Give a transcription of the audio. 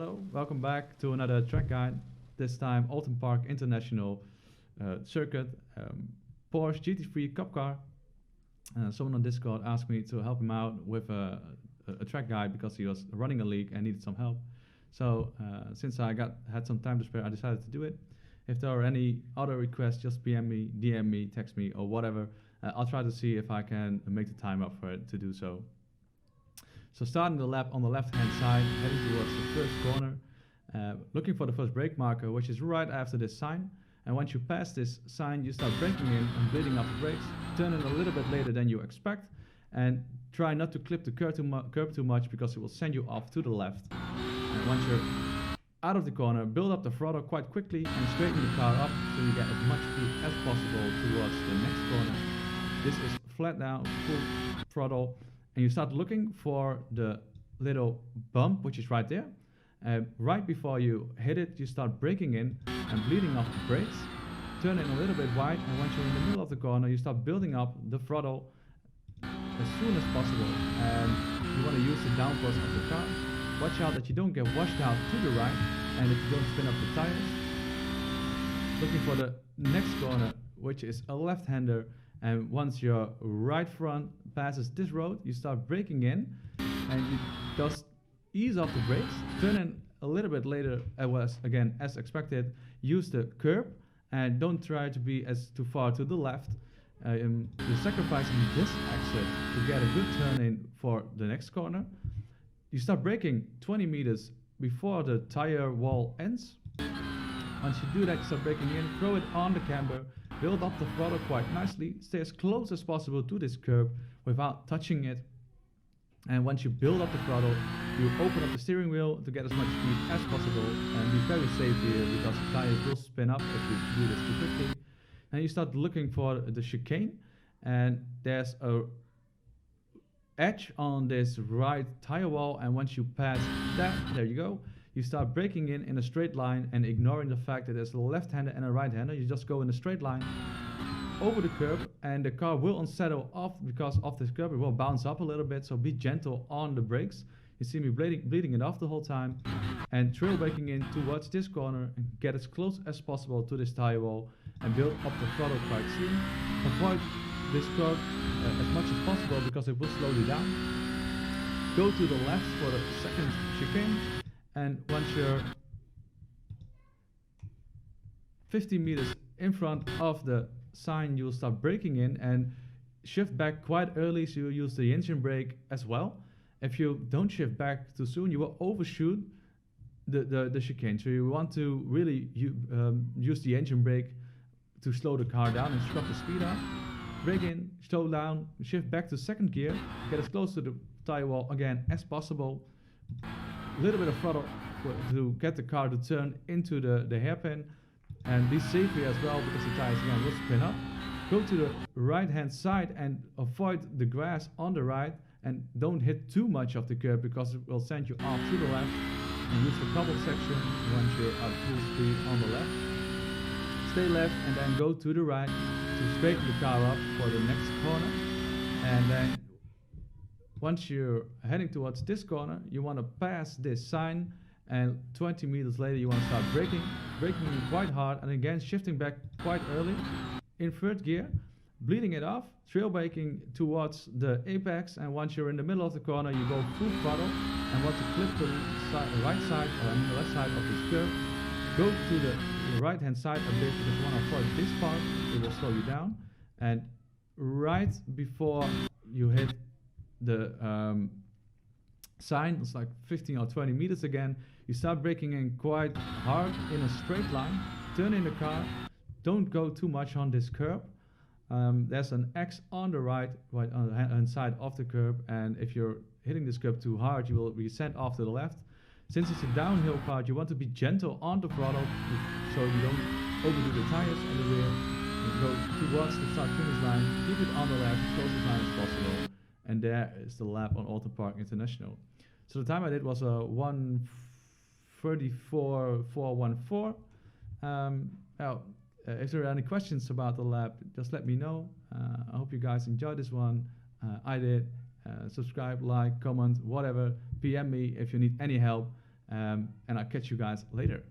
Hello, welcome back to another track guide. This time Oulton Park International Circuit, Porsche GT3 Cup car. Someone on Discord asked me to help him out with a track guide because he was running a league and needed some help. So since I had some time to spare, I decided to do it. If there are any other requests, just PM me, DM me, text me, or whatever. I'll try to see if I can make the time up for it to do so. So starting the lap on the left hand side, heading towards the first corner, looking for the first brake marker, which is right after this sign. And once you pass this sign, you start braking in and bleeding off the brakes, turn in a little bit later than you expect, and try not to clip the curb too much because it will send you off to the left. And once you're out of the corner, build up the throttle quite quickly and straighten the car up so you get as much speed as possible towards the next corner. This is flat down, full throttle. And you start looking for the little bump, which is right there. Right before you hit it, you start braking in and bleeding off the brakes. Turn in a little bit wide, and once you're in the middle of the corner, you start building up the throttle as soon as possible. And you want to use the downforce of the car. Watch out that you don't get washed out to the right and that you don't spin up the tires. Looking for the next corner, which is a left-hander. And once your right front passes this road, you start braking in and you just ease off the brakes, turn in a little bit later, again as expected, use the curb and don't try to be too far to the left. You're sacrificing this exit to get a good turn in for the next corner. You start braking 20 meters before the tire wall ends. Once you do that, you start braking in, throw it on the camber, build up the throttle quite nicely, stay as close as possible to this curb without touching it. And once you build up the throttle, you open up the steering wheel to get as much speed as possible and be very safe here because the tires will spin up if you do this too quickly. And you start looking for the chicane, and there's a edge on this right tire wall, and once you pass that, there you go. You start braking in a straight line and ignoring the fact that there's a left-hander and a right-hander. You just go in a straight line over the curb, and the car will unsettle off because of this curb. It will bounce up a little bit, so be gentle on the brakes. You see me bleeding it off the whole time, and trail braking in towards this corner and get as close as possible to this tire wall and build up the throttle quite soon. Avoid this curb as much as possible because it will slow you down. Go to the left for the second chicane. And once you're 50 meters in front of the sign, you'll start braking in and shift back quite early, so you'll use the engine brake as well. If you don't shift back too soon, you will overshoot the chicane. So you want to really use the engine brake to slow the car down and scrub the speed up. Brake in, slow down, shift back to second gear, get as close to the tire wall again as possible. Little bit of throttle to get the car to turn into the hairpin, and be safe here as well because the tires again will spin up. Go to the right hand side and avoid the grass on the right, and don't hit too much of the curb because it will send you off to the left. And use the cobble section once you're at full speed on the left. Stay left and then go to the right to straighten the car up for the next corner. And then once you're heading towards this corner, you want to pass this sign, and 20 meters later you want to start braking quite hard, and again shifting back quite early in third gear, bleeding it off, trail braking towards the apex, and once you're in the middle of the corner, you go full throttle and want to clip the right side, or the left side of this curve. Go to the right hand side a bit because you want to avoid this part, it will slow you down. And right before you hit the sign, it's like 15 or 20 meters again, you start braking in quite hard in a straight line, turn in the car, don't go too much on this curb. There's an X on the right on the hand side of the curb, and if you're hitting this curb too hard, you will be sent off to the left. Since it's a downhill part, you want to be gentle on the throttle so you don't overdo the tires on the rear. You go towards the start finish line, keep it on the left, as close as line as possible. And there is the lap on Oulton Park International. So the time I did was a 1:34.414. If there are any questions about the lap, just let me know. I hope you guys enjoyed this one. I did. Subscribe, like, comment, whatever. PM me if you need any help. And I'll catch you guys later.